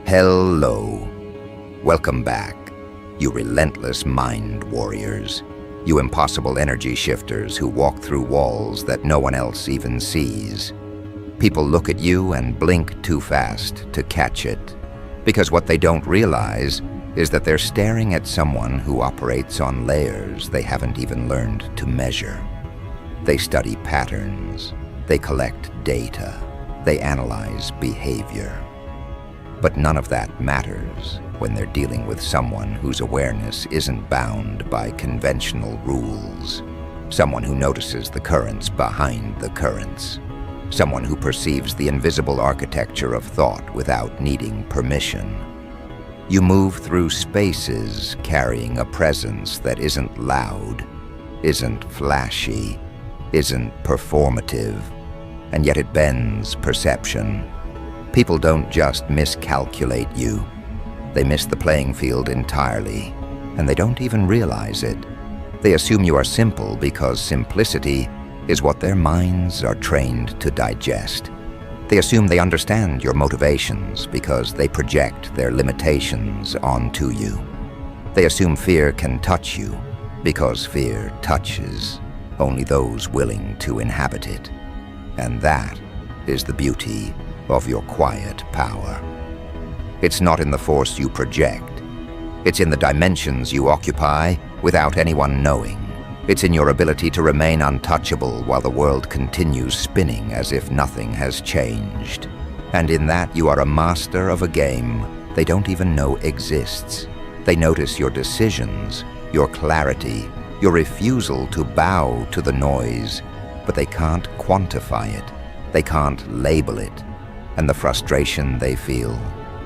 Hello. Welcome back, you relentless mind warriors, you impossible energy shifters who walk through walls that no one else even sees. People look at you and blink too fast to catch it, because what they don't realize is that they're staring at someone who operates on layers they haven't even learned to measure. They study patterns, they collect data, they analyze behavior. But none of that matters when they're dealing with someone whose awareness isn't bound by conventional rules, someone who notices the currents behind the currents, someone who perceives the invisible architecture of thought without needing permission. You move through spaces carrying a presence that isn't loud, isn't flashy, isn't performative, and yet it bends perception. People don't just miscalculate you. They miss the playing field entirely, and they don't even realize it. They assume you are simple because simplicity is what their minds are trained to digest. They assume they understand your motivations because they project their limitations onto you. They assume fear can touch you because fear touches only those willing to inhabit it. And that is the beauty of your quiet power. It's not in the force you project. It's in the dimensions you occupy without anyone knowing. It's in your ability to remain untouchable while the world continues spinning as if nothing has changed. And in that you are a master of a game they don't even know exists. They notice your decisions, your clarity, your refusal to bow to the noise, but they can't quantify it. They can't label it. And the frustration they feel,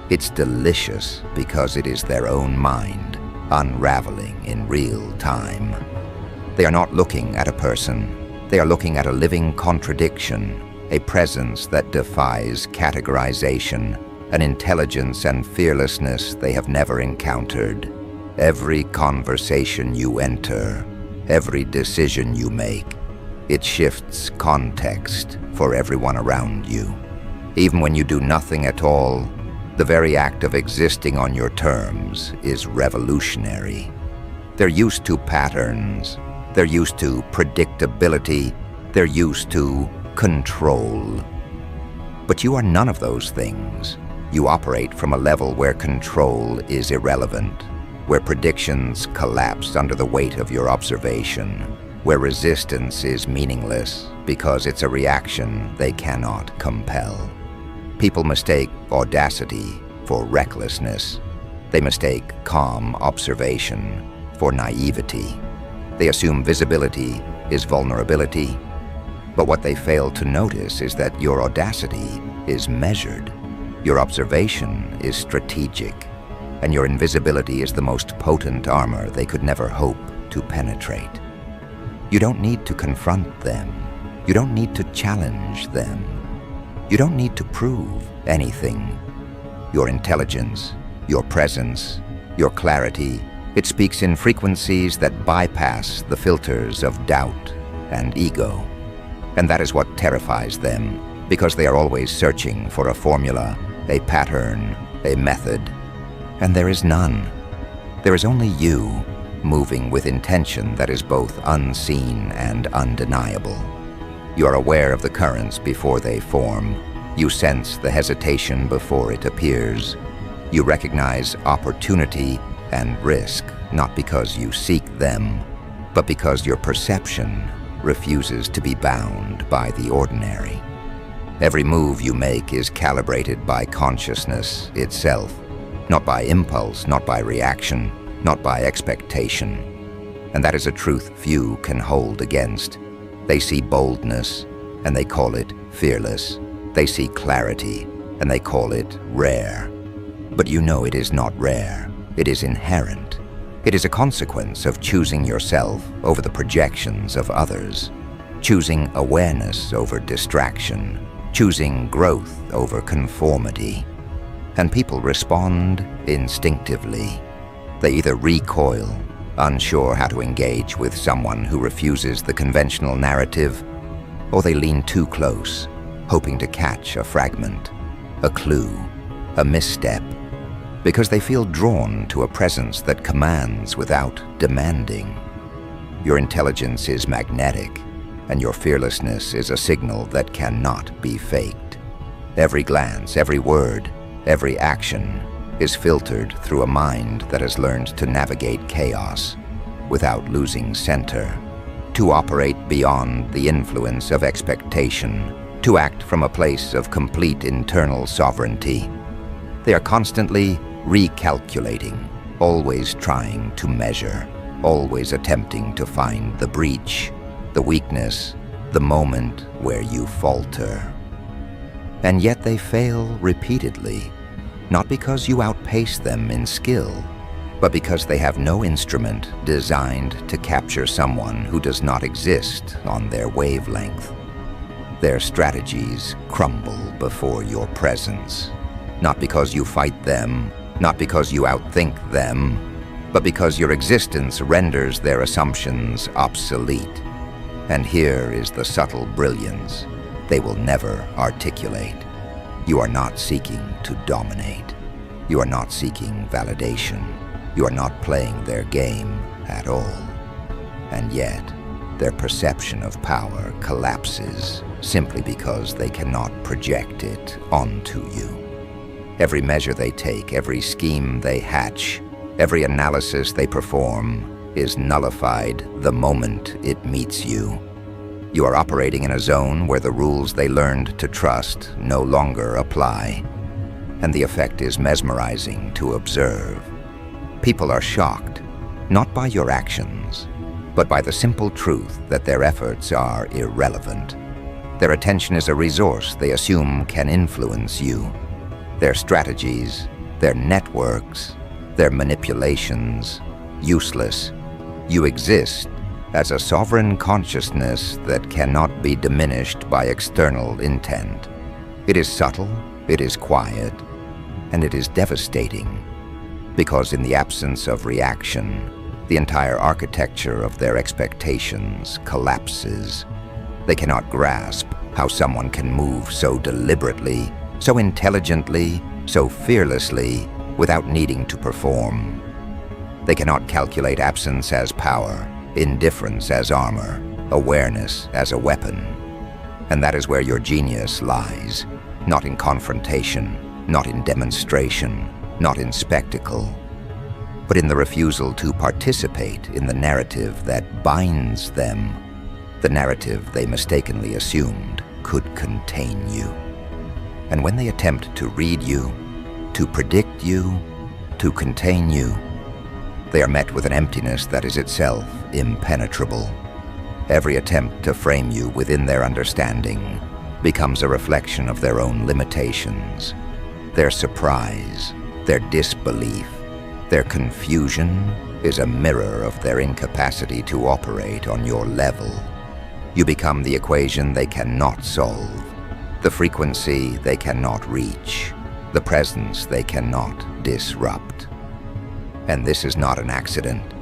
it's delicious because it is their own mind unraveling in real time. They are not looking at a person. They are looking at a living contradiction, a presence that defies categorization, an intelligence and fearlessness they have never encountered. Every conversation you enter, every decision you make, it shifts context for everyone around you. Even when you do nothing at all, the very act of existing on your terms is revolutionary. They're used to patterns. They're used to predictability. They're used to control. But you are none of those things. You operate from a level where control is irrelevant, where predictions collapse under the weight of your observation, where resistance is meaningless because it's a reaction they cannot compel. People mistake audacity for recklessness. They mistake calm observation for naivety. They assume visibility is vulnerability. But what they fail to notice is that your audacity is measured, your observation is strategic, and your invisibility is the most potent armor they could never hope to penetrate. You don't need to confront them. You don't need to challenge them. You don't need to prove anything. Your intelligence, your presence, your clarity, it speaks in frequencies that bypass the filters of doubt and ego. And that is what terrifies them, because they are always searching for a formula, a pattern, a method. And there is none. There is only you, moving with intention that is both unseen and undeniable. You are aware of the currents before they form. You sense the hesitation before it appears. You recognize opportunity and risk, not because you seek them, but because your perception refuses to be bound by the ordinary. Every move you make is calibrated by consciousness itself, not by impulse, not by reaction, not by expectation. And that is a truth few can hold against. They see boldness, and they call it fearless. They see clarity, and they call it rare. But you know it is not rare. It is inherent. It is a consequence of choosing yourself over the projections of others, choosing awareness over distraction, choosing growth over conformity. And people respond instinctively. They either recoil, unsure how to engage with someone who refuses the conventional narrative, or they lean too close, hoping to catch a fragment, a clue, a misstep, because they feel drawn to a presence that commands without demanding. Your intelligence is magnetic, and your fearlessness is a signal that cannot be faked. Every glance, every word, every action is filtered through a mind that has learned to navigate chaos without losing center, to operate beyond the influence of expectation, to act from a place of complete internal sovereignty. They are constantly recalculating, always trying to measure, always attempting to find the breach, the weakness, the moment where you falter. And yet they fail repeatedly, not because you outpace them in skill, but because they have no instrument designed to capture someone who does not exist on their wavelength. Their strategies crumble before your presence, not because you fight them, not because you outthink them, but because your existence renders their assumptions obsolete. And here is the subtle brilliance they will never articulate. You are not seeking to dominate. You are not seeking validation. You are not playing their game at all. And yet, their perception of power collapses simply because they cannot project it onto you. Every measure they take, every scheme they hatch, every analysis they perform is nullified the moment it meets you. You are operating in a zone where the rules they learned to trust no longer apply, and the effect is mesmerizing to observe. People are shocked, not by your actions, but by the simple truth that their efforts are irrelevant. Their attention is a resource they assume can influence you. Their strategies, their networks, their manipulations, useless. You exist as a sovereign consciousness that cannot be diminished by external intent. It is subtle, it is quiet, and it is devastating, because in the absence of reaction, the entire architecture of their expectations collapses. They cannot grasp how someone can move so deliberately, so intelligently, so fearlessly, without needing to perform. They cannot calculate absence as power, indifference as armor, awareness as a weapon. And that is where your genius lies, not in confrontation, not in demonstration, not in spectacle, but in the refusal to participate in the narrative that binds them, the narrative they mistakenly assumed could contain you. And when they attempt to read you, to predict you, to contain you, they are met with an emptiness that is itself impenetrable. Every attempt to frame you within their understanding becomes a reflection of their own limitations, their surprise, their disbelief, their confusion is a mirror of their incapacity to operate on your level. You become the equation they cannot solve, the frequency they cannot reach, the presence they cannot disrupt. And this is not an accident.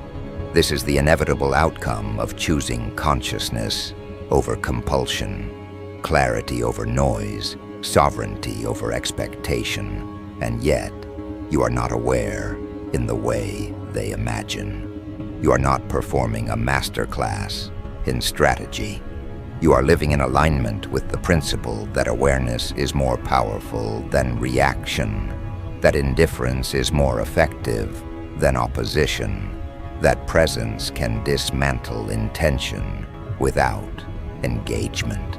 This is the inevitable outcome of choosing consciousness over compulsion, clarity over noise, sovereignty over expectation. And yet, you are not aware in the way they imagine. You are not performing a masterclass in strategy. You are living in alignment with the principle that awareness is more powerful than reaction, that indifference is more effective than opposition, that presence can dismantle intention without engagement.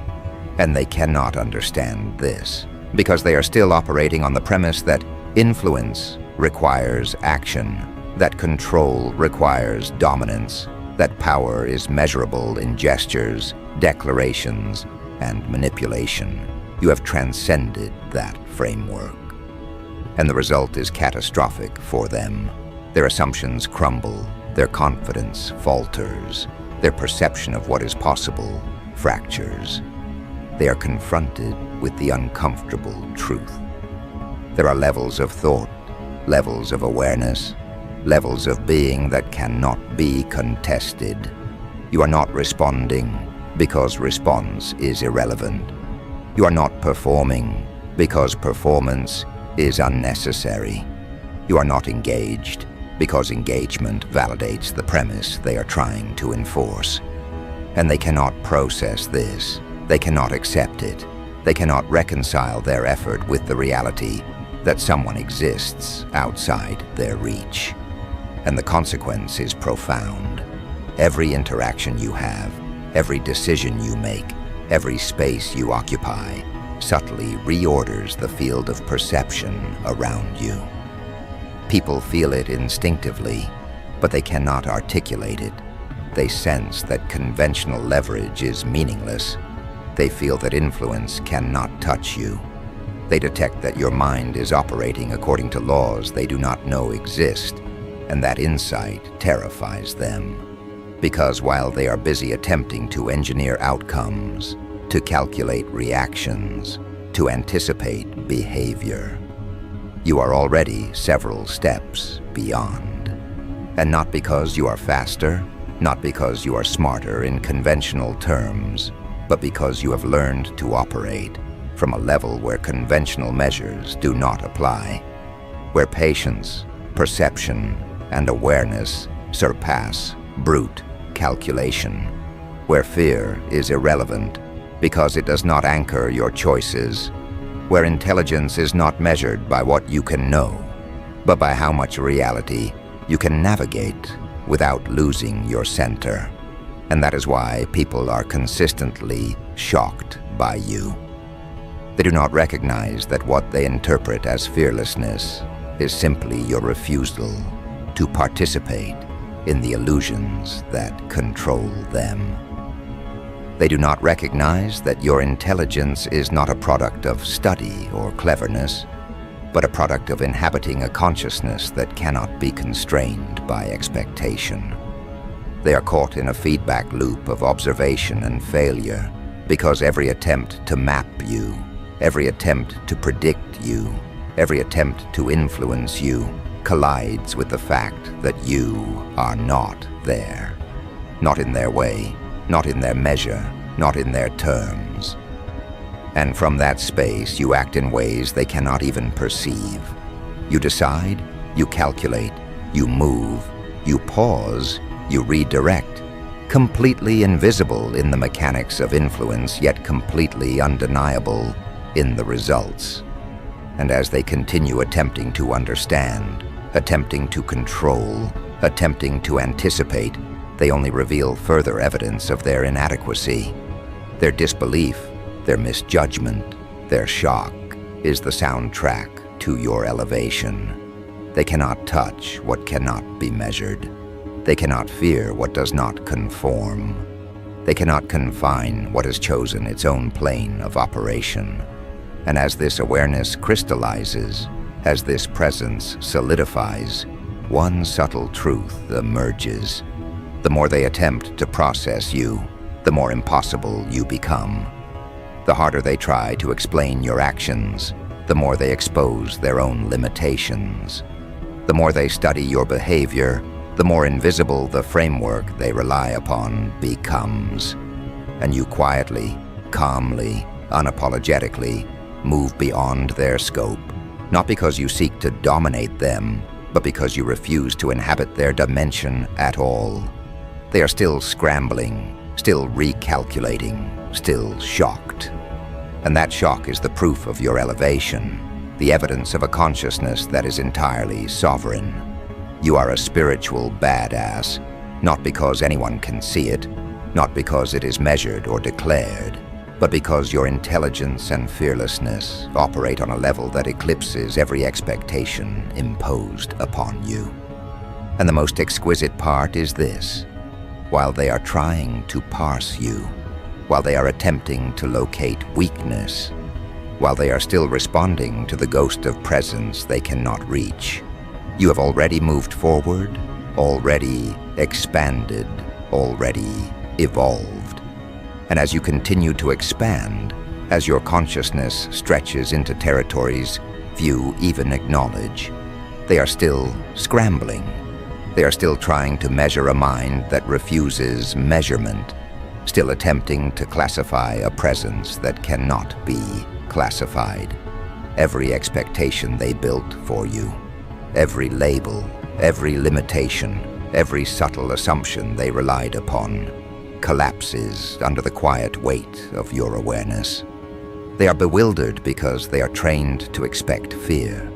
And they cannot understand this because they are still operating on the premise that influence requires action, that control requires dominance, that power is measurable in gestures, declarations, and manipulation. You have transcended that framework. And the result is catastrophic for them. Their assumptions crumble, their confidence falters, their perception of what is possible fractures. They are confronted with the uncomfortable truth. There are levels of thought, levels of awareness, levels of being that cannot be contested. You are not responding because response is irrelevant. You are not performing because performance is unnecessary. You are not engaged, because engagement validates the premise they are trying to enforce. And they cannot process this. They cannot accept it. They cannot reconcile their effort with the reality that someone exists outside their reach. And the consequence is profound. Every interaction you have, every decision you make, every space you occupy, subtly reorders the field of perception around you. People feel it instinctively, but they cannot articulate it. They sense that conventional leverage is meaningless. They feel that influence cannot touch you. They detect that your mind is operating according to laws they do not know exist, and that insight terrifies them. Because while they are busy attempting to engineer outcomes, to calculate reactions, to anticipate behavior, you are already several steps beyond. And not because you are faster, not because you are smarter in conventional terms, but because you have learned to operate from a level where conventional measures do not apply, where patience, perception, and awareness surpass brute calculation, where fear is irrelevant because it does not anchor your choices, where intelligence is not measured by what you can know, but by how much reality you can navigate without losing your center. And that is why people are consistently shocked by you. They do not recognize that what they interpret as fearlessness is simply your refusal to participate in the illusions that control them. They do not recognize that your intelligence is not a product of study or cleverness, but a product of inhabiting a consciousness that cannot be constrained by expectation. They are caught in a feedback loop of observation and failure because every attempt to map you, every attempt to predict you, every attempt to influence you collides with the fact that you are not there. Not in their way, not in their measure, not in their terms. And from that space, you act in ways they cannot even perceive. You decide, you calculate, you move, you pause, you redirect, completely invisible in the mechanics of influence, yet completely undeniable in the results. And as they continue attempting to understand, attempting to control, attempting to anticipate, they only reveal further evidence of their inadequacy. Their disbelief, their misjudgment, their shock is the soundtrack to your elevation. They cannot touch what cannot be measured. They cannot fear what does not conform. They cannot confine what has chosen its own plane of operation. And as this awareness crystallizes, as this presence solidifies, one subtle truth emerges. The more they attempt to process you, the more impossible you become. The harder they try to explain your actions, the more they expose their own limitations. The more they study your behavior, the more invisible the framework they rely upon becomes. And you quietly, calmly, unapologetically move beyond their scope, not because you seek to dominate them, but because you refuse to inhabit their dimension at all. They are still scrambling, still recalculating, still shocked. And that shock is the proof of your elevation, the evidence of a consciousness that is entirely sovereign. You are a spiritual badass, not because anyone can see it, not because it is measured or declared, but because your intelligence and fearlessness operate on a level that eclipses every expectation imposed upon you. And the most exquisite part is this: while they are trying to parse you, while they are attempting to locate weakness, while they are still responding to the ghost of presence they cannot reach, you have already moved forward, already expanded, already evolved. And as you continue to expand, as your consciousness stretches into territories few even acknowledge, they are still scrambling. They are still trying to measure a mind that refuses measurement, still attempting to classify a presence that cannot be classified. Every expectation they built for you, every label, every limitation, every subtle assumption they relied upon collapses under the quiet weight of your awareness. They are bewildered because they are trained to expect fear,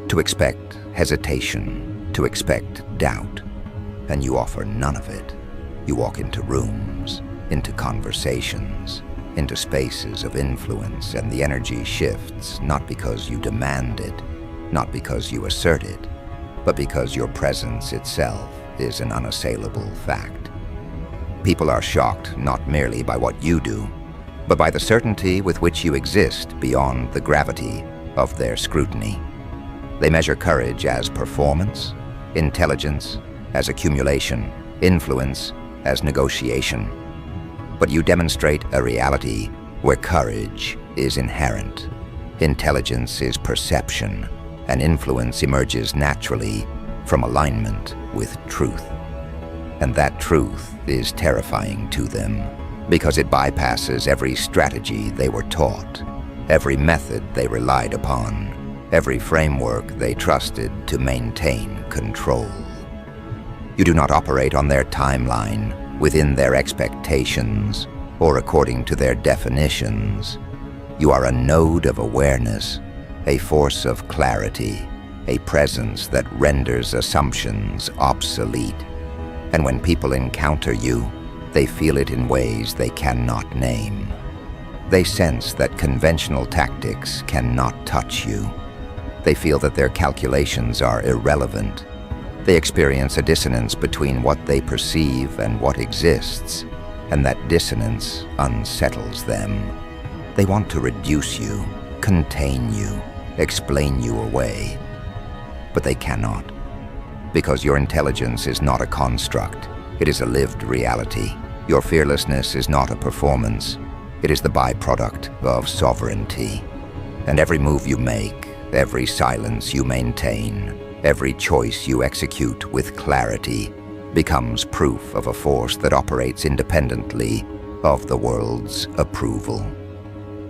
to expect hesitation, to expect doubt, and you offer none of it. You walk into rooms, into conversations, into spaces of influence, and the energy shifts not because you demand it, not because you assert it, but because your presence itself is an unassailable fact. People are shocked not merely by what you do, but by the certainty with which you exist beyond the gravity of their scrutiny. They measure courage as performance, intelligence as accumulation, influence as negotiation. But you demonstrate a reality where courage is inherent, intelligence is perception, and influence emerges naturally from alignment with truth. And that truth is terrifying to them because it bypasses every strategy they were taught, every method they relied upon, every framework they trusted to maintain control. You do not operate on their timeline, within their expectations, or according to their definitions. You are a node of awareness, a force of clarity, a presence that renders assumptions obsolete. And when people encounter you, they feel it in ways they cannot name. They sense that conventional tactics cannot touch you. They feel that their calculations are irrelevant. They experience a dissonance between what they perceive and what exists, and that dissonance unsettles them. They want to reduce you, contain you, explain you away. But they cannot, because your intelligence is not a construct. It is a lived reality. Your fearlessness is not a performance. It is the byproduct of sovereignty. And every move you make, every silence you maintain, every choice you execute with clarity becomes proof of a force that operates independently of the world's approval.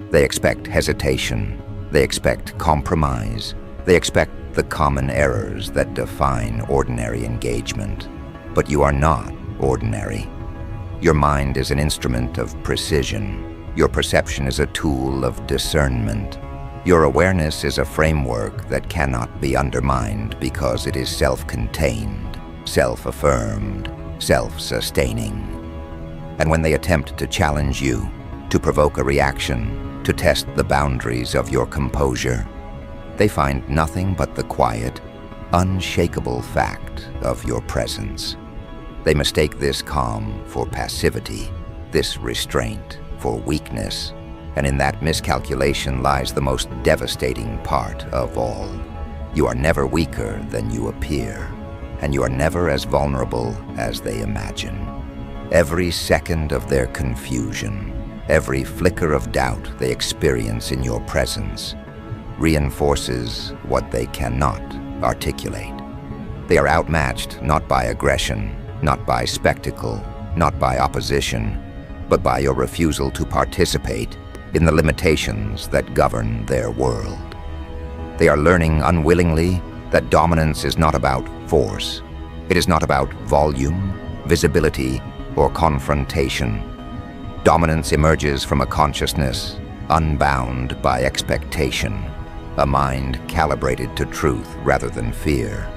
They expect hesitation. They expect compromise. They expect the common errors that define ordinary engagement. But you are not ordinary. Your mind is an instrument of precision. Your perception is a tool of discernment. Your awareness is a framework that cannot be undermined because it is self-contained, self-affirmed, self-sustaining. And when they attempt to challenge you, to provoke a reaction, to test the boundaries of your composure, they find nothing but the quiet, unshakable fact of your presence. They mistake this calm for passivity, this restraint for weakness, and in that miscalculation lies the most devastating part of all. You are never weaker than you appear, and you are never as vulnerable as they imagine. Every second of their confusion, every flicker of doubt they experience in your presence, reinforces what they cannot articulate. They are outmatched not by aggression, not by spectacle, not by opposition, but by your refusal to participate in the limitations that govern their world. They are learning unwillingly that dominance is not about force. It is not about volume, visibility, or confrontation. Dominance emerges from a consciousness unbound by expectation, a mind calibrated to truth rather than fear,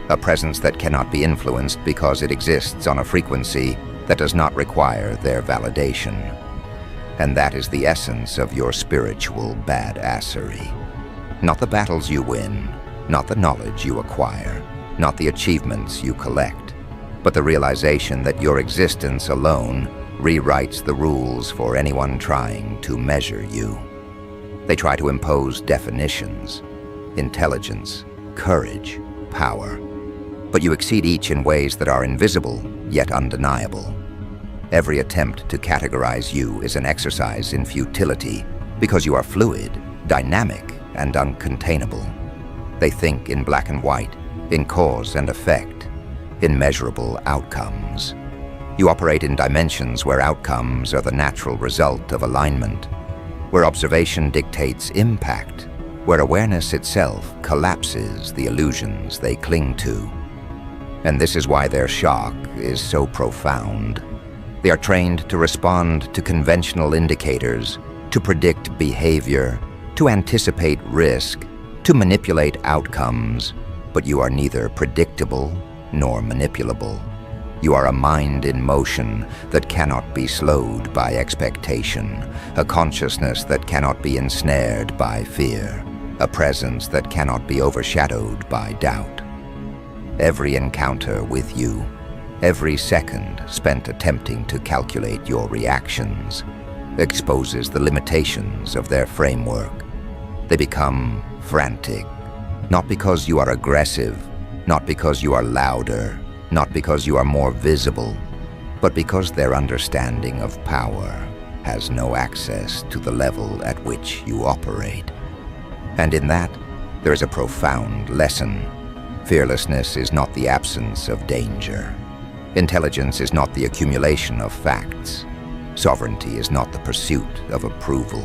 a presence that cannot be influenced because it exists on a frequency that does not require their validation. And that is the essence of your spiritual badassery. Not the battles you win, not the knowledge you acquire, not the achievements you collect, but the realization that your existence alone rewrites the rules for anyone trying to measure you. They try to impose definitions, intelligence, courage, power, but you exceed each in ways that are invisible yet undeniable. Every attempt to categorize you is an exercise in futility because you are fluid, dynamic, and uncontainable. They think in black and white, in cause and effect, in measurable outcomes. You operate in dimensions where outcomes are the natural result of alignment, where observation dictates impact, where awareness itself collapses the illusions they cling to. And this is why their shock is so profound. They are trained to respond to conventional indicators, to predict behavior, to anticipate risk, to manipulate outcomes, but you are neither predictable nor manipulable. You are a mind in motion that cannot be slowed by expectation, a consciousness that cannot be ensnared by fear, a presence that cannot be overshadowed by doubt. Every encounter with you, every second spent attempting to calculate your reactions, exposes the limitations of their framework. They become frantic, not because you are aggressive, not because you are louder, not because you are more visible, but because their understanding of power has no access to the level at which you operate. And in that, there is a profound lesson. Fearlessness is not the absence of danger. Intelligence is not the accumulation of facts. Sovereignty is not the pursuit of approval.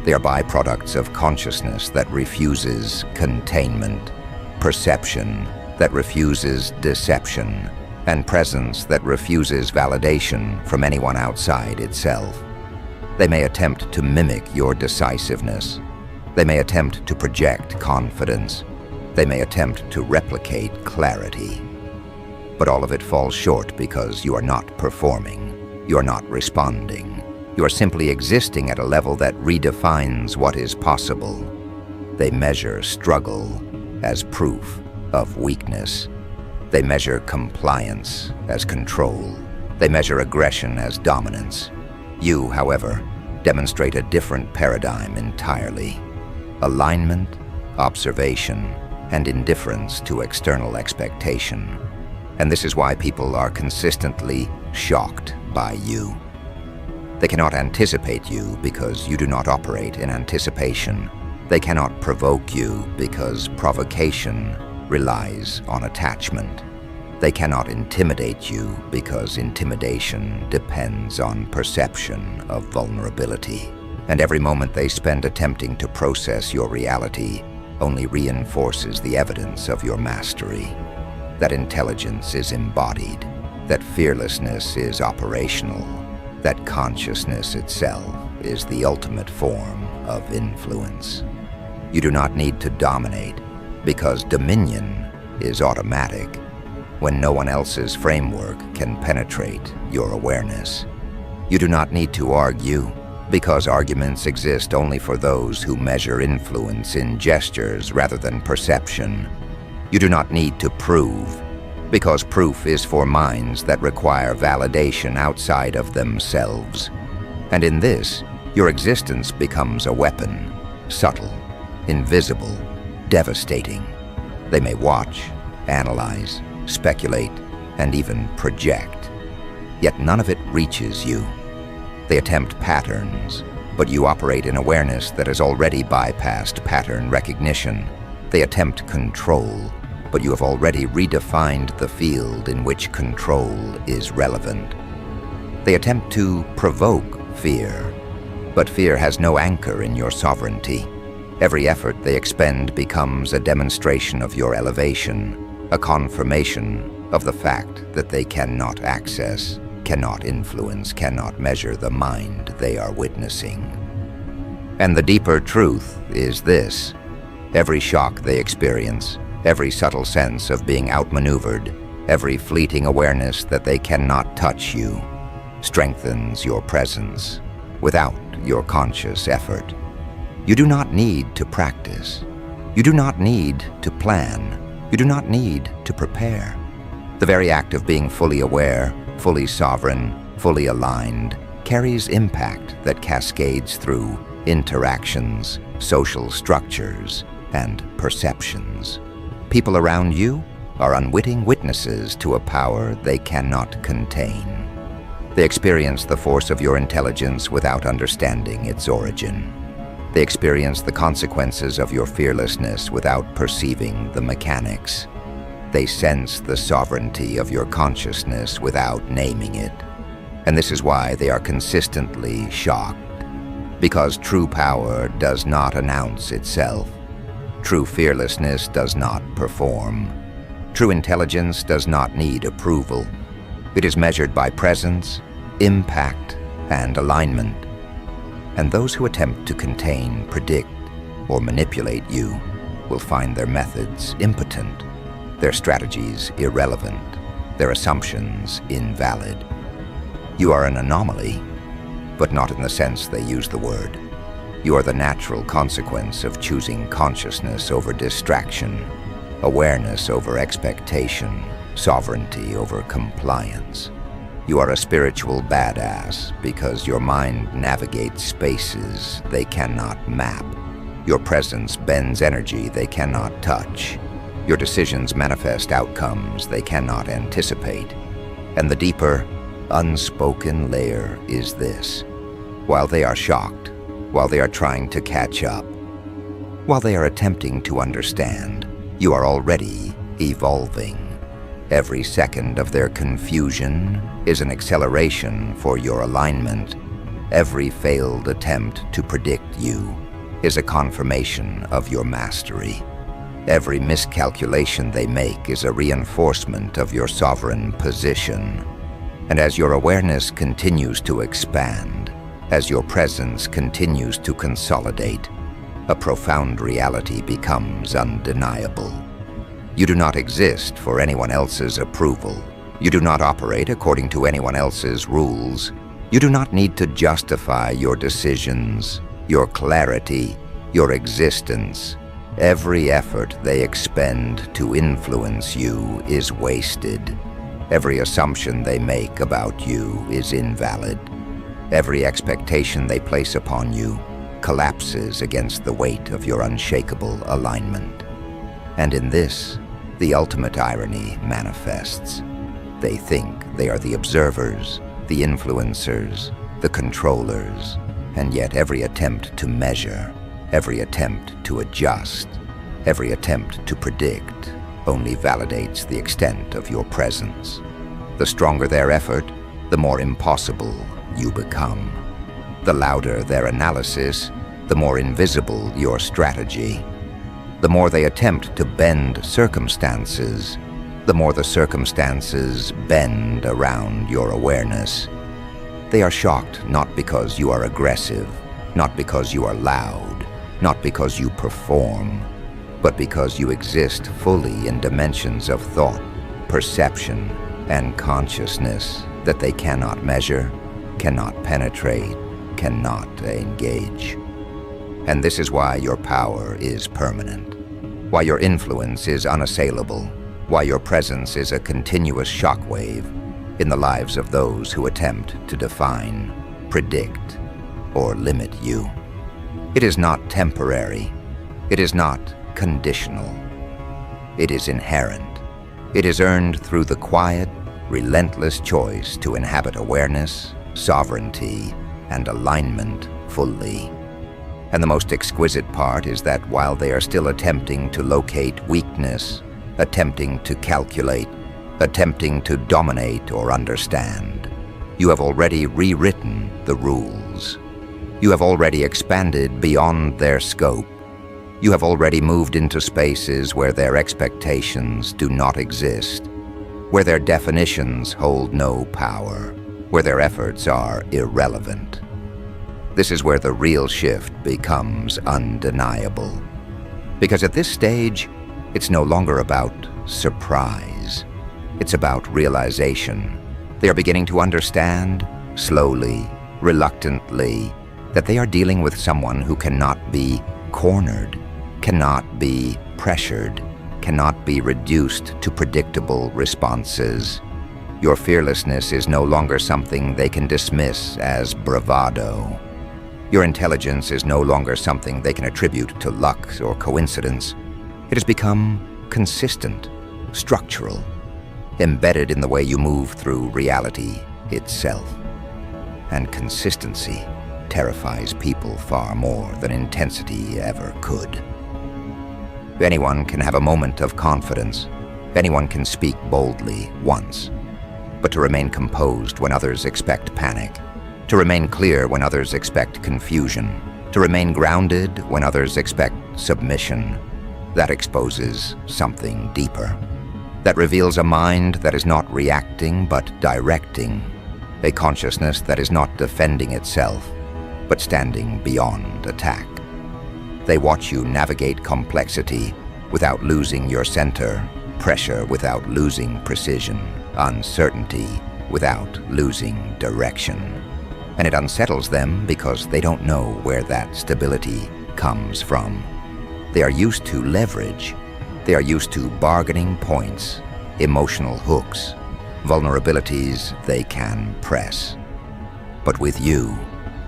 They are byproducts of consciousness that refuses containment, perception that refuses deception, and presence that refuses validation from anyone outside itself. They may attempt to mimic your decisiveness. They may attempt to project confidence. They may attempt to replicate clarity. But all of it falls short because you are not performing. You are not responding. You are simply existing at a level that redefines what is possible. They measure struggle as proof of weakness. They measure compliance as control. They measure aggression as dominance. You, however, demonstrate a different paradigm entirely. Alignment, observation, and indifference to external expectation. And this is why people are consistently shocked by you. They cannot anticipate you because you do not operate in anticipation. They cannot provoke you because provocation relies on attachment. They cannot intimidate you because intimidation depends on perception of vulnerability. And every moment they spend attempting to process your reality only reinforces the evidence of your mastery. That intelligence is embodied, that fearlessness is operational, that consciousness itself is the ultimate form of influence. You do not need to dominate, because dominion is automatic when no one else's framework can penetrate your awareness. You do not need to argue, because arguments exist only for those who measure influence in gestures rather than perception. You do not need to prove, because proof is for minds that require validation outside of themselves. And in this, your existence becomes a weapon, subtle, invisible, devastating. They may watch, analyze, speculate, and even project. Yet none of it reaches you. They attempt patterns, but you operate in awareness that has already bypassed pattern recognition. They attempt control, but you have already redefined the field in which control is relevant. They attempt to provoke fear, but fear has no anchor in your sovereignty. Every effort they expend becomes a demonstration of your elevation, a confirmation of the fact that they cannot access, cannot influence, cannot measure the mind they are witnessing. And the deeper truth is this: every shock they experience, every subtle sense of being outmaneuvered, every fleeting awareness that they cannot touch you, strengthens your presence without your conscious effort. You do not need to practice. You do not need to plan. You do not need to prepare. The very act of being fully aware, fully sovereign, fully aligned, carries impact that cascades through interactions, social structures, and perceptions. People around you are unwitting witnesses to a power they cannot contain. They experience the force of your intelligence without understanding its origin. They experience the consequences of your fearlessness without perceiving the mechanics. They sense the sovereignty of your consciousness without naming it. And this is why they are consistently shocked, Because true power does not announce itself. True fearlessness does not perform. True intelligence does not need approval. It is measured by presence, impact, and alignment. And those who attempt to contain, predict, or manipulate you will find their methods impotent, their strategies irrelevant, their assumptions invalid. You are an anomaly, but not in the sense they use the word. You are the natural consequence of choosing consciousness over distraction, awareness over expectation, sovereignty over compliance. You are a spiritual badass because your mind navigates spaces they cannot map. Your presence bends energy they cannot touch. Your decisions manifest outcomes they cannot anticipate. And the deeper, unspoken layer is this. While they are shocked, while they are trying to catch up, while they are attempting to understand, you are already evolving. Every second of their confusion is an acceleration for your alignment. Every failed attempt to predict you is a confirmation of your mastery. Every miscalculation they make is a reinforcement of your sovereign position. And as your awareness continues to expand, as your presence continues to consolidate, a profound reality becomes undeniable. You do not exist for anyone else's approval. You do not operate according to anyone else's rules. You do not need to justify your decisions, your clarity, your existence. Every effort they expend to influence you is wasted. Every assumption they make about you is invalid. Every expectation they place upon you collapses against the weight of your unshakable alignment. And in this, the ultimate irony manifests. They think they are the observers, the influencers, the controllers, and yet every attempt to measure, every attempt to adjust, every attempt to predict only validates the extent of your presence. The stronger their effort, the more impossible you become. The louder their analysis, the more invisible your strategy. The more they attempt to bend circumstances, the more the circumstances bend around your awareness. They are shocked not because you are aggressive, not because you are loud, not because you perform, but because you exist fully in dimensions of thought, perception, and consciousness that they cannot measure, cannot penetrate, cannot engage. And this is why your power is permanent, why your influence is unassailable, why your presence is a continuous shockwave in the lives of those who attempt to define, predict, or limit you. It is not temporary. It is not conditional. It is inherent. It is earned through the quiet, relentless choice to inhabit awareness, sovereignty, and alignment fully. And the most exquisite part is that while they are still attempting to locate weakness, attempting to calculate, attempting to dominate or understand, you have already rewritten the rules. You have already expanded beyond their scope. You have already moved into spaces where their expectations do not exist, where their definitions hold no power, where their efforts are irrelevant. This is where the real shift becomes undeniable. Because at this stage, it's no longer about surprise. It's about realization. They are beginning to understand, slowly, reluctantly, that they are dealing with someone who cannot be cornered, cannot be pressured, cannot be reduced to predictable responses. Your fearlessness is no longer something they can dismiss as bravado. Your intelligence is no longer something they can attribute to luck or coincidence. It has become consistent, structural, embedded in the way you move through reality itself. And consistency terrifies people far more than intensity ever could. Anyone can have a moment of confidence. Anyone can speak boldly once. But to remain composed when others expect panic, to remain clear when others expect confusion, to remain grounded when others expect submission. That exposes something deeper. That reveals a mind that is not reacting but directing, a consciousness that is not defending itself but standing beyond attack. They watch you navigate complexity without losing your center, pressure without losing precision, uncertainty without losing direction. And it unsettles them because they don't know where that stability comes from. They are used to leverage. They are used to bargaining points, emotional hooks, vulnerabilities they can press. But with you,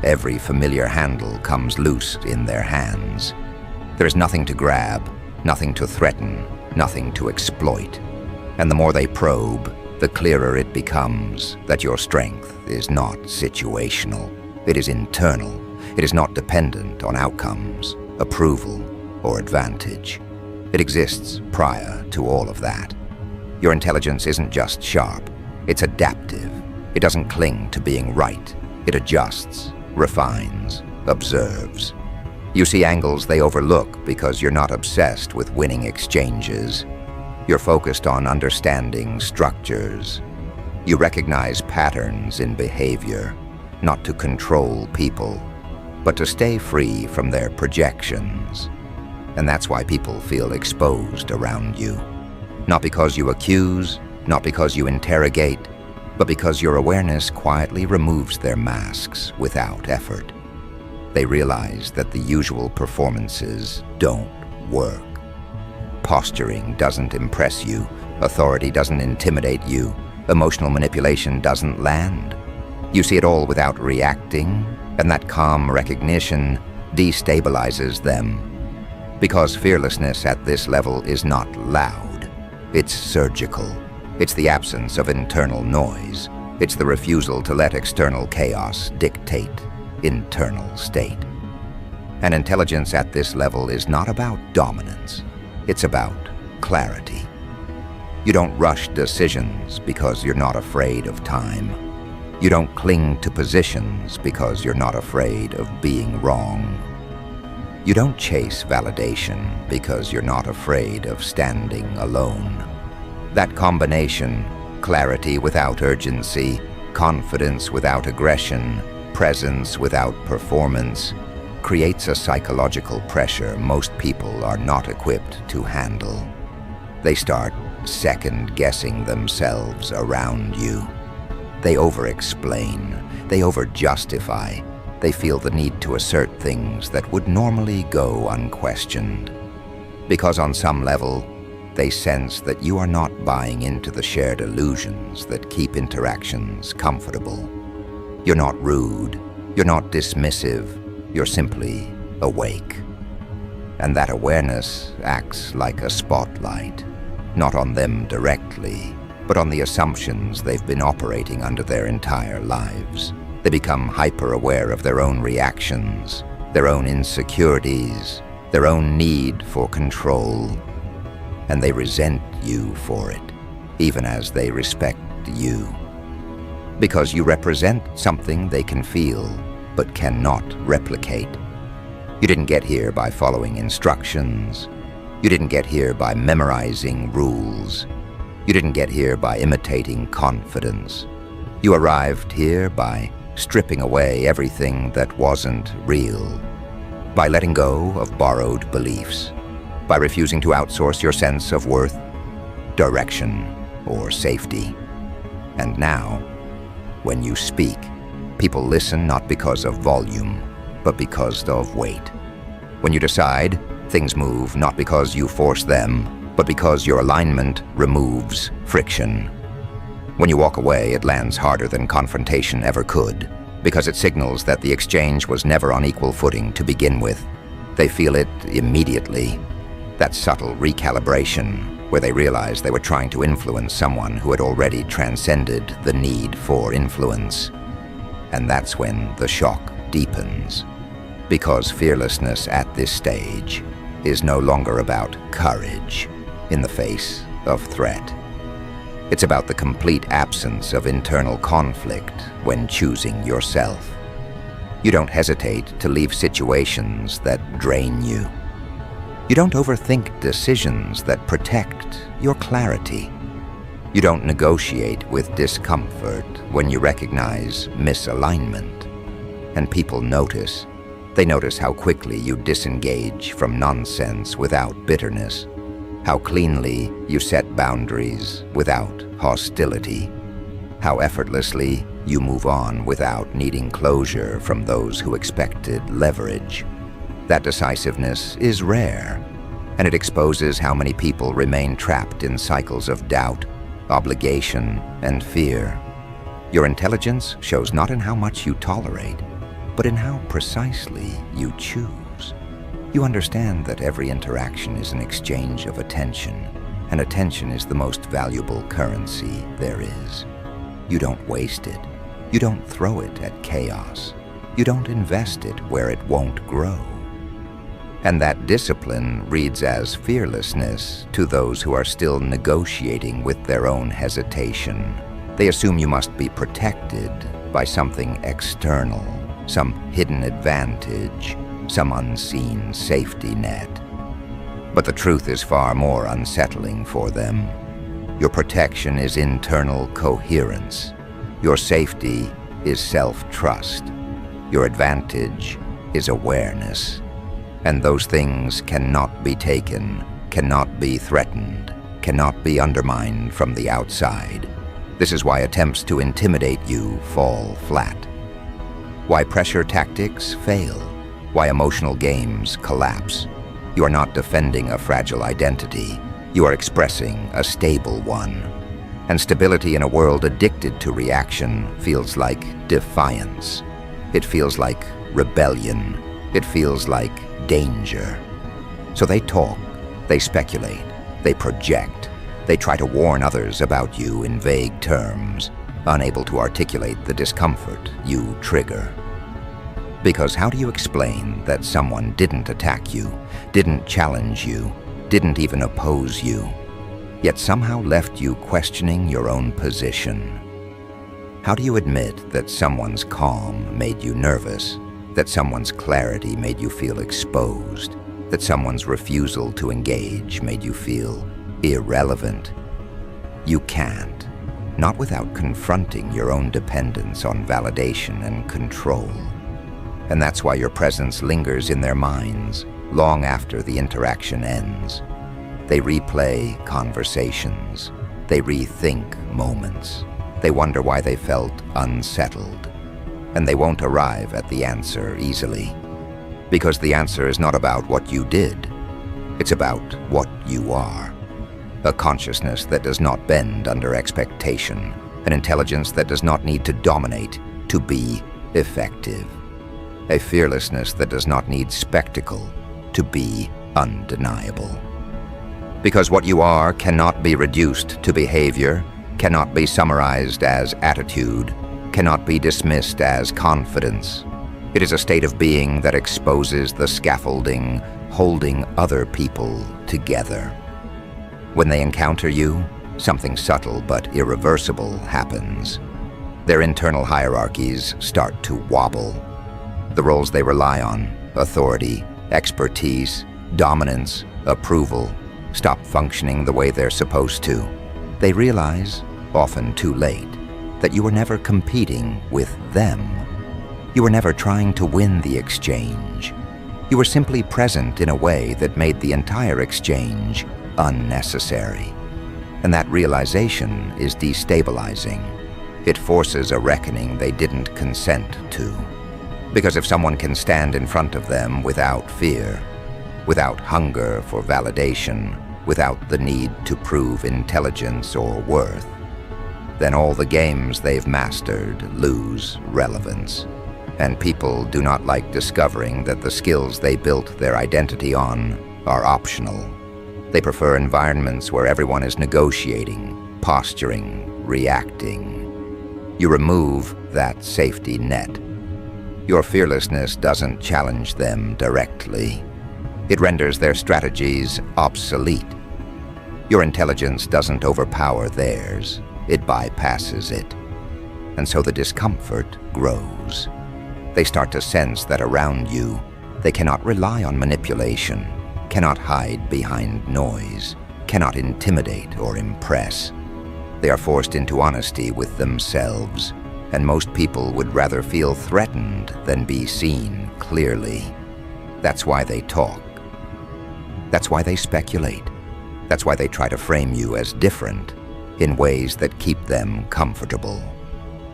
every familiar handle comes loose in their hands. There is nothing to grab, nothing to threaten, nothing to exploit. And the more they probe, the clearer it becomes that your strength is not situational. It is internal. It is not dependent on outcomes, approval, or advantage. It exists prior to all of that. Your intelligence isn't just sharp, it's adaptive. It doesn't cling to being right. It adjusts, refines, observes. You see angles they overlook because you're not obsessed with winning exchanges. You're focused on understanding structures. You recognize patterns in behavior, not to control people, but to stay free from their projections. And that's why people feel exposed around you. Not because you accuse, not because you interrogate, but because your awareness quietly removes their masks without effort. They realize that the usual performances don't work. Posturing doesn't impress you, authority doesn't intimidate you, emotional manipulation doesn't land. You see it all without reacting, and that calm recognition destabilizes them. Because fearlessness at this level is not loud, it's surgical. It's the absence of internal noise. It's the refusal to let external chaos dictate internal state. And intelligence at this level is not about dominance. It's about clarity. You don't rush decisions because you're not afraid of time. You don't cling to positions because you're not afraid of being wrong. You don't chase validation because you're not afraid of standing alone. That combination, clarity without urgency, confidence without aggression, presence without performance, creates a psychological pressure most people are not equipped to handle. They start second-guessing themselves around you. They over-explain, they over-justify, they feel the need to assert things that would normally go unquestioned. Because on some level, they sense that you are not buying into the shared illusions that keep interactions comfortable. You're not rude, you're not dismissive, you're simply awake. And that awareness acts like a spotlight, not on them directly, but on the assumptions they've been operating under their entire lives. They become hyper-aware of their own reactions, their own insecurities, their own need for control, and they resent you for it, even as they respect you. Because you represent something they can feel, but cannot replicate. You didn't get here by following instructions. You didn't get here by memorizing rules. You didn't get here by imitating confidence. You arrived here by stripping away everything that wasn't real, by letting go of borrowed beliefs, by refusing to outsource your sense of worth, direction, or safety. And now, when you speak, people listen not because of volume, but because of weight. When you decide, things move not because you force them, but because your alignment removes friction. When you walk away, it lands harder than confrontation ever could, because it signals that the exchange was never on equal footing to begin with. They feel it immediately. That subtle recalibration, where they realize they were trying to influence someone who had already transcended the need for influence. And that's when the shock deepens, because fearlessness at this stage is no longer about courage in the face of threat. It's about the complete absence of internal conflict when choosing yourself. You don't hesitate to leave situations that drain you. You don't overthink decisions that protect your clarity. You don't negotiate with discomfort when you recognize misalignment. And people notice. They notice how quickly you disengage from nonsense without bitterness, how cleanly you set boundaries without hostility, how effortlessly you move on without needing closure from those who expected leverage. That decisiveness is rare, and it exposes how many people remain trapped in cycles of doubt, obligation, and fear. Your intelligence shows not in how much you tolerate, but in how precisely you choose. You understand that every interaction is an exchange of attention, and attention is the most valuable currency there is. You don't waste it. You don't throw it at chaos. You don't invest it where it won't grow. And that discipline reads as fearlessness to those who are still negotiating with their own hesitation. They assume you must be protected by something external, some hidden advantage, some unseen safety net. But the truth is far more unsettling for them. Your protection is internal coherence. Your safety is self-trust. Your advantage is awareness. And those things cannot be taken, cannot be threatened, cannot be undermined from the outside. This is why attempts to intimidate you fall flat. Why pressure tactics fail, why emotional games collapse. You are not defending a fragile identity, you are expressing a stable one. And stability in a world addicted to reaction feels like defiance. It feels like rebellion. It feels like danger. So they talk, they speculate, they project, they try to warn others about you in vague terms, unable to articulate the discomfort you trigger. Because how do you explain that someone didn't attack you, didn't challenge you, didn't even oppose you, yet somehow left you questioning your own position? How do you admit that someone's calm made you nervous, that someone's clarity made you feel exposed, that someone's refusal to engage made you feel irrelevant? You can't, not without confronting your own dependence on validation and control. And that's why your presence lingers in their minds long after the interaction ends. They replay conversations. They rethink moments. They wonder why they felt unsettled. And they won't arrive at the answer easily. Because the answer is not about what you did. It's about what you are. A consciousness that does not bend under expectation. An intelligence that does not need to dominate to be effective. A fearlessness that does not need spectacle to be undeniable. Because what you are cannot be reduced to behavior, cannot be summarized as attitude, cannot be dismissed as confidence. It is a state of being that exposes the scaffolding holding other people together. When they encounter you, something subtle but irreversible happens. Their internal hierarchies start to wobble. The roles they rely on, authority, expertise, dominance, approval, stop functioning the way they're supposed to. They realize, often too late, that you were never competing with them. You were never trying to win the exchange. You were simply present in a way that made the entire exchange unnecessary. And that realization is destabilizing. It forces a reckoning they didn't consent to. Because if someone can stand in front of them without fear, without hunger for validation, without the need to prove intelligence or worth, then all the games they've mastered lose relevance. And people do not like discovering that the skills they built their identity on are optional. They prefer environments where everyone is negotiating, posturing, reacting. You remove that safety net. Your fearlessness doesn't challenge them directly. It renders their strategies obsolete. Your intelligence doesn't overpower theirs, it bypasses it. And so the discomfort grows. They start to sense that around you, they cannot rely on manipulation, cannot hide behind noise, cannot intimidate or impress. They are forced into honesty with themselves, and most people would rather feel threatened than be seen clearly. That's why they talk. That's why they speculate. That's why they try to frame you as different in ways that keep them comfortable.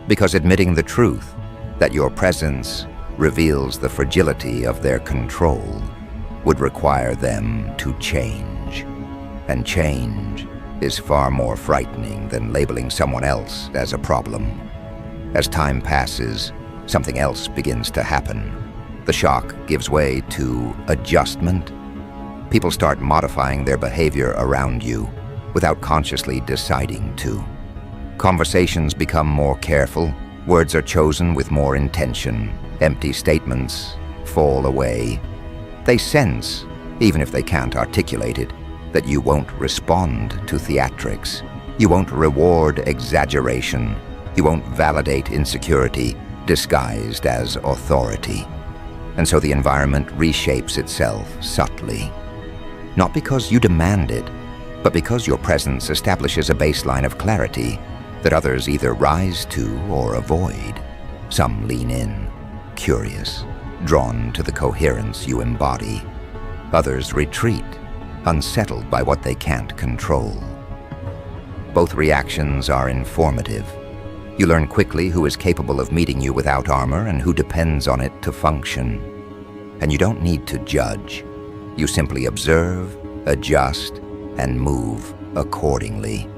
Because admitting the truth, that your presence reveals the fragility of their control, would require them to change. And change is far more frightening than labeling someone else as a problem. As time passes, something else begins to happen. The shock gives way to adjustment. People start modifying their behavior around you without consciously deciding to. Conversations become more careful, words are chosen with more intention, empty statements fall away. They sense, even if they can't articulate it, that you won't respond to theatrics. You won't reward exaggeration. You won't validate insecurity disguised as authority. And so the environment reshapes itself subtly. Not because you demand it, but because your presence establishes a baseline of clarity that others either rise to or avoid. Some lean in, curious, drawn to the coherence you embody. Others retreat, unsettled by what they can't control. Both reactions are informative. You learn quickly who is capable of meeting you without armor and who depends on it to function. And you don't need to judge. You simply observe, adjust, and move accordingly.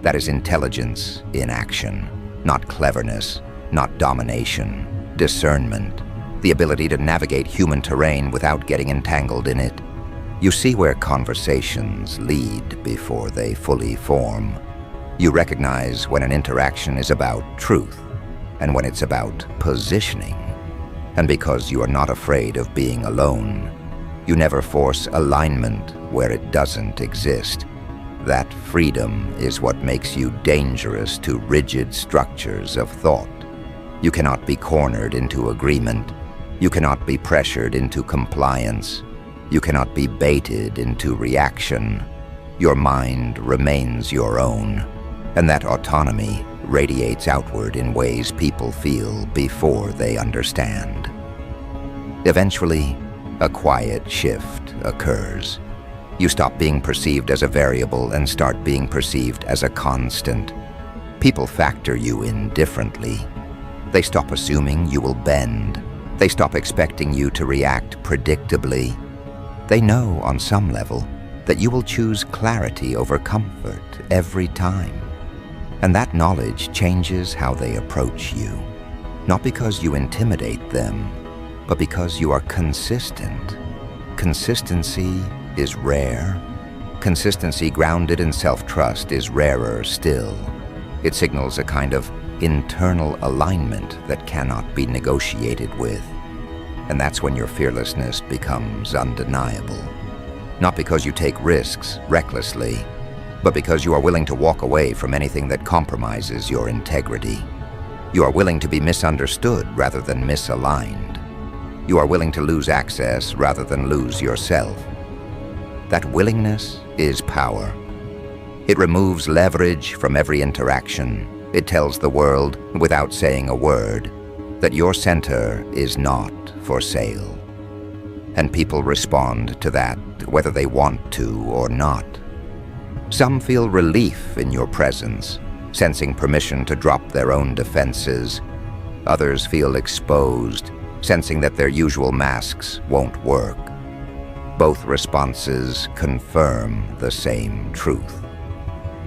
That is intelligence in action, not cleverness, not domination, discernment, the ability to navigate human terrain without getting entangled in it. You see where conversations lead before they fully form. You recognize when an interaction is about truth and when it's about positioning. And because you are not afraid of being alone, you never force alignment where it doesn't exist. That freedom is what makes you dangerous to rigid structures of thought. You cannot be cornered into agreement. You cannot be pressured into compliance. You cannot be baited into reaction. Your mind remains your own, and that autonomy radiates outward in ways people feel before they understand. Eventually, a quiet shift occurs. You stop being perceived as a variable and start being perceived as a constant. People factor you in differently. They stop assuming you will bend. They stop expecting you to react predictably. They know on some level that you will choose clarity over comfort every time. And that knowledge changes how they approach you. Not because you intimidate them, but because you are consistent. Consistency is rare. Consistency grounded in self-trust is rarer still. It signals a kind of internal alignment that cannot be negotiated with. And that's when your fearlessness becomes undeniable. Not because you take risks recklessly, but because you are willing to walk away from anything that compromises your integrity. You are willing to be misunderstood rather than misaligned. You are willing to lose access rather than lose yourself. That willingness is power. It removes leverage from every interaction. It tells the world, without saying a word, that your center is not for sale. And people respond to that, whether they want to or not. Some feel relief in your presence, sensing permission to drop their own defenses. Others feel exposed, sensing that their usual masks won't work. Both responses confirm the same truth.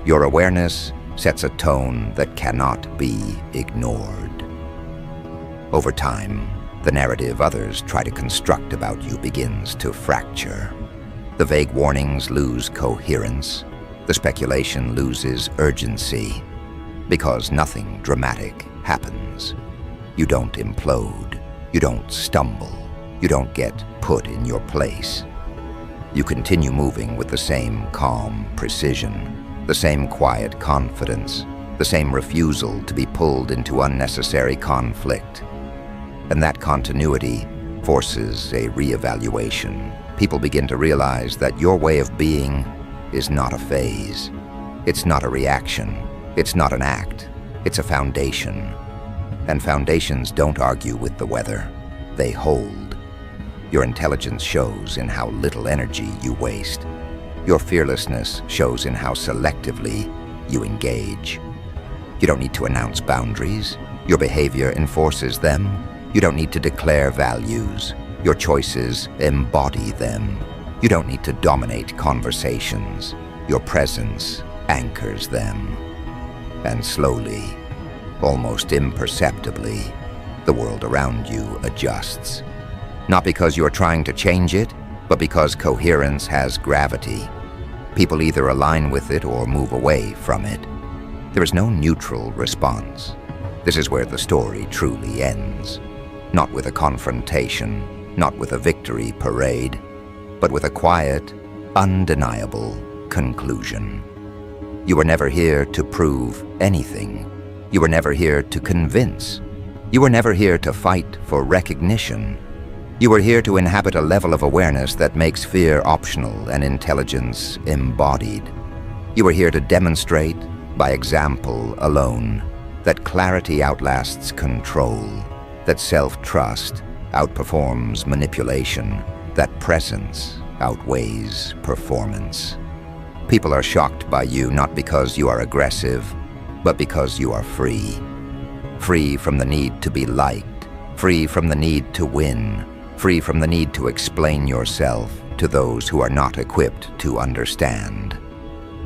Your awareness sets a tone that cannot be ignored. Over time, the narrative others try to construct about you begins to fracture. The vague warnings lose coherence. The speculation loses urgency. Because nothing dramatic happens. You don't implode. You don't stumble. You don't get put in your place. You continue moving with the same calm precision, the same quiet confidence, the same refusal to be pulled into unnecessary conflict. And that continuity forces a reevaluation. People begin to realize that your way of being is not a phase. It's not a reaction. It's not an act. It's a foundation. And foundations don't argue with the weather. They hold. Your intelligence shows in how little energy you waste. Your fearlessness shows in how selectively you engage. You don't need to announce boundaries. Your behavior enforces them. You don't need to declare values. Your choices embody them. You don't need to dominate conversations. Your presence anchors them. And slowly, almost imperceptibly, the world around you adjusts. Not because you're trying to change it, but because coherence has gravity. People either align with it or move away from it. There is no neutral response. This is where the story truly ends. Not with a confrontation, not with a victory parade, but with a quiet, undeniable conclusion. You were never here to prove anything. You were never here to convince. You were never here to fight for recognition. You were here to inhabit a level of awareness that makes fear optional and intelligence embodied. You were here to demonstrate, by example alone, that clarity outlasts control, that self-trust outperforms manipulation, that presence outweighs performance. People are shocked by you not because you are aggressive, but because you are free. Free from the need to be liked, free from the need to win, free from the need to explain yourself to those who are not equipped to understand.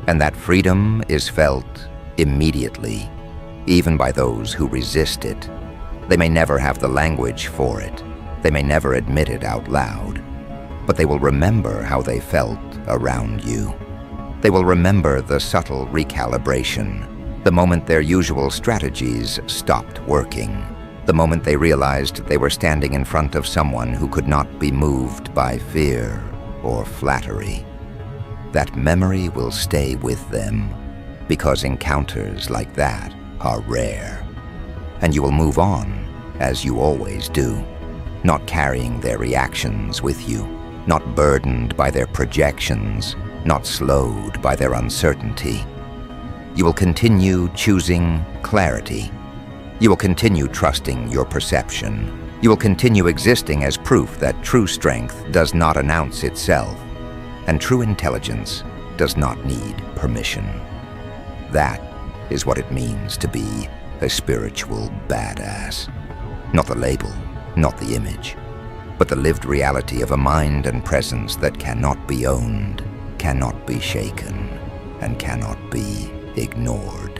And that freedom is felt immediately, even by those who resist it. They may never have the language for it. They may never admit it out loud. But they will remember how they felt around you. They will remember the subtle recalibration, the moment their usual strategies stopped working, the moment they realized they were standing in front of someone who could not be moved by fear or flattery. That memory will stay with them because encounters like that are rare. And you will move on, as you always do, not carrying their reactions with you, not burdened by their projections, not slowed by their uncertainty. You will continue choosing clarity. You will continue trusting your perception. You will continue existing as proof that true strength does not announce itself, and true intelligence does not need permission. That is what it means to be a spiritual badass. Not the label, not the image, but the lived reality of a mind and presence that cannot be owned, cannot be shaken, and cannot be ignored.